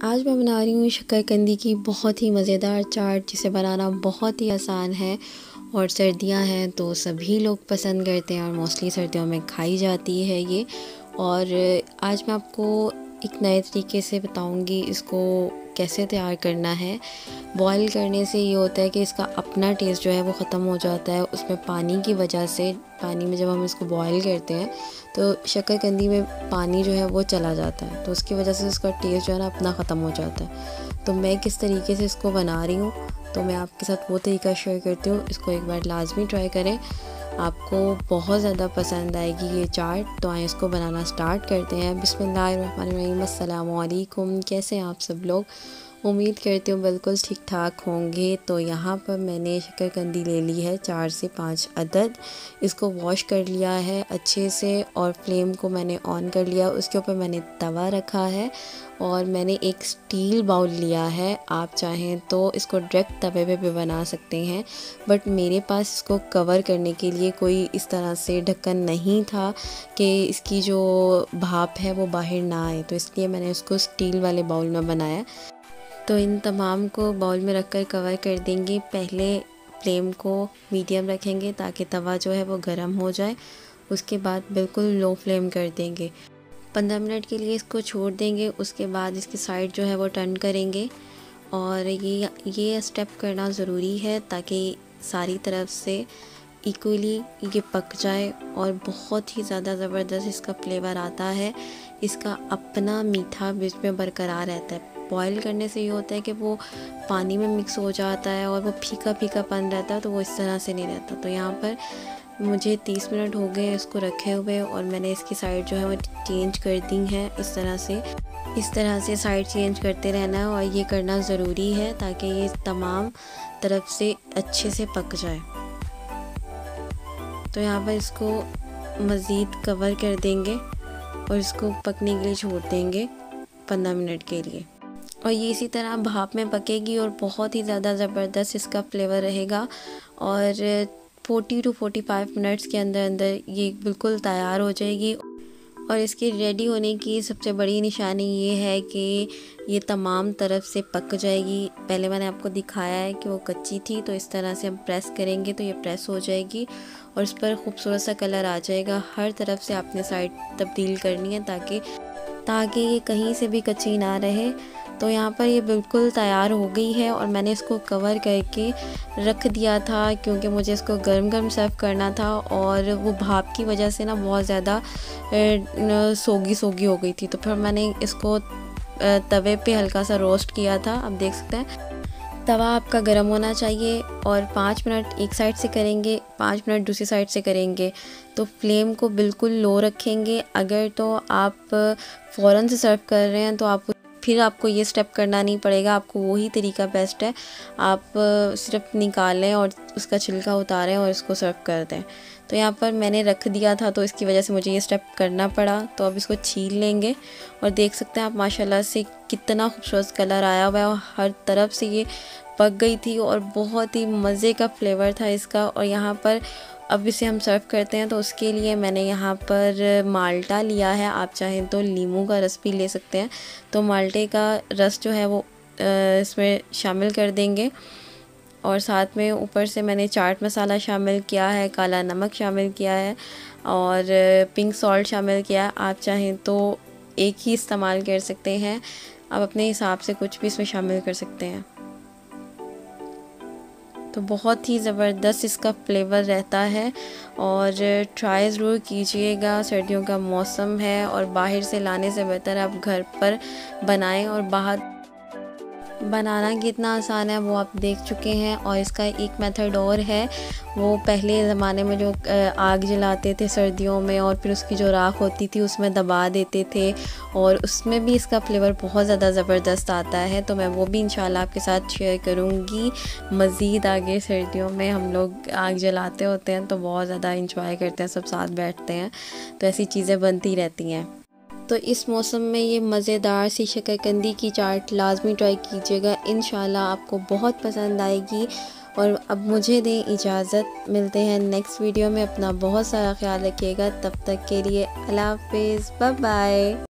आज मैं बना रही हूँ शकरकंदी की बहुत ही मज़ेदार चाट, जिसे बनाना बहुत ही आसान है और सर्दियाँ हैं तो सभी लोग पसंद करते हैं और मोस्टली सर्दियों में खाई जाती है ये। और आज मैं आपको एक नए तरीके से बताऊँगी इसको कैसे तैयार करना है। बॉईल करने से ये होता है कि इसका अपना टेस्ट जो है वो ख़त्म हो जाता है, उसमें पानी की वजह से। पानी में जब हम इसको बॉईल करते हैं तो शक्करकंदी में पानी जो है वो चला जाता है, तो उसकी वजह से इसका टेस्ट जो है ना अपना ख़त्म हो जाता है। तो मैं किस तरीके से इसको बना रही हूँ तो मैं आपके साथ वो तरीका शेयर करती हूँ। इसको एक बार लाजमी ट्राई करें, आपको बहुत ज़्यादा पसंद आएगी ये चाट। तो आइए इसको बनाना स्टार्ट करते हैं। बिस्मिल्लाहिर्रहमानिर्रहीम। अस्सलामु अलैकुम। कैसे हैं आप सब लोग? उम्मीद करती हूँ बिल्कुल ठीक ठाक होंगे। तो यहाँ पर मैंने शकरकंदी ले ली है 4 से 5 अदद। इसको वॉश कर लिया है अच्छे से और फ्लेम को मैंने ऑन कर लिया। उसके ऊपर मैंने तवा रखा है और मैंने एक स्टील बाउल लिया है। आप चाहें तो इसको डायरेक्ट तवे पे भी बना सकते हैं, बट मेरे पास इसको कवर करने के लिए कोई इस तरह से ढक्कन नहीं था कि इसकी जो भाप है वो बाहर ना आए, तो इसलिए मैंने उसको स्टील वाले बाउल में बनाया। तो इन तमाम को बाउल में रखकर कवर कर देंगे। पहले फ्लेम को मीडियम रखेंगे ताकि तवा जो है वो गर्म हो जाए। उसके बाद बिल्कुल लो फ्लेम कर देंगे। 15 मिनट के लिए इसको छोड़ देंगे। उसके बाद इसकी साइड जो है वो टर्न करेंगे और ये स्टेप करना ज़रूरी है ताकि सारी तरफ से इक्वली ये पक जाए और बहुत ही ज़्यादा ज़बरदस्त इसका फ्लेवर आता है। इसका अपना मीठा बीच में बरकरार रहता है। बॉईल करने से ये होता है कि वो पानी में मिक्स हो जाता है और वो फीका फीकापन रहता है, तो वो इस तरह से नहीं रहता। तो यहाँ पर मुझे 30 मिनट हो गए इसको रखे हुए और मैंने इसकी साइड जो है वो चेंज कर दी है। इस तरह से साइड चेंज करते रहना है और ये करना ज़रूरी है ताकि ये तमाम तरफ से अच्छे से पक जाए। तो यहाँ पर इसको मज़ीद कवर कर देंगे और इसको पकने के लिए छोड़ देंगे 15 मिनट के लिए। और ये इसी तरह भाप में पकेगी और बहुत ही ज़्यादा ज़बरदस्त इसका फ्लेवर रहेगा। और 40 to 45 मिनट्स के अंदर अंदर ये बिल्कुल तैयार हो जाएगी। और इसके रेडी होने की सबसे बड़ी निशानी ये है कि ये तमाम तरफ से पक जाएगी। पहले मैंने आपको दिखाया है कि वो कच्ची थी, तो इस तरह से हम प्रेस करेंगे तो ये प्रेस हो जाएगी और इस पर खूबसूरत सा कलर आ जाएगा। हर तरफ से आपने साइड तब्दील करनी है ताकि ये कहीं से भी कच्ची ना रहे। तो यहाँ पर ये बिल्कुल तैयार हो गई है और मैंने इसको कवर करके रख दिया था क्योंकि मुझे इसको गर्म गर्म सर्व करना था और वो भाप की वजह से ना बहुत ज़्यादा सोगी हो गई थी। तो फिर मैंने इसको तवे पे हल्का सा रोस्ट किया था। आप देख सकते हैं तवा आपका गर्म होना चाहिए और 5 मिनट एक साइड से करेंगे, 5 मिनट दूसरी साइड से करेंगे। तो फ्लेम को बिल्कुल लो रखेंगे। अगर तो आप फ़ौरन से सर्व कर रहे हैं तो फिर आपको ये स्टेप करना नहीं पड़ेगा, आपको वही तरीका बेस्ट है। आप सिर्फ निकालें और उसका छिलका उतारें और इसको सर्व कर दें। तो यहाँ पर मैंने रख दिया था तो इसकी वजह से मुझे ये स्टेप करना पड़ा। तो अब इसको छील लेंगे और देख सकते हैं आप माशाल्लाह से कितना खूबसूरत कलर आया हुआ है और हर तरफ से ये पक गई थी और बहुत ही मज़े का फ्लेवर था इसका। और यहाँ पर अब इसे हम सर्व करते हैं तो उसके लिए मैंने यहाँ पर माल्टा लिया है। आप चाहें तो नींबू का रस भी ले सकते हैं। तो माल्टे का रस जो है वो इसमें शामिल कर देंगे और साथ में ऊपर से मैंने चाट मसाला शामिल किया है, काला नमक शामिल किया है और पिंक सॉल्ट शामिल किया है। आप चाहें तो एक ही इस्तेमाल कर सकते हैं, आप अपने हिसाब से कुछ भी इसमें शामिल कर सकते हैं। तो बहुत ही ज़बरदस्त इसका फ्लेवर रहता है और ट्राई ज़रूर कीजिएगा। सर्दियों का मौसम है और बाहर से लाने से बेहतर आप घर पर बनाएं। और बाहर बनाना कितना आसान है वो आप देख चुके हैं। और इसका एक मेथड और है, वो पहले ज़माने में जो आग जलाते थे सर्दियों में और फिर उसकी जो राख होती थी उसमें दबा देते थे और उसमें भी इसका फ्लेवर बहुत ज़्यादा ज़बरदस्त आता है। तो मैं वो भी इंशाल्लाह आपके साथ शेयर करूँगी। मज़ीद आगे सर्दियों में हम लोग आग जलाते होते हैं तो बहुत ज़्यादा इंजॉय करते हैं, सब साथ बैठते हैं, तो ऐसी चीज़ें बनती रहती हैं। तो इस मौसम में ये मज़ेदार सी शकरकंदी की चाट लाजमी ट्राई कीजिएगा, इंशाल्लाह आपको बहुत पसंद आएगी। और अब मुझे दें इजाज़त, मिलते हैं नेक्स्ट वीडियो में। अपना बहुत सारा ख्याल रखिएगा, तब तक के लिए अल्लाह हाफ़िज़, बाय बाय।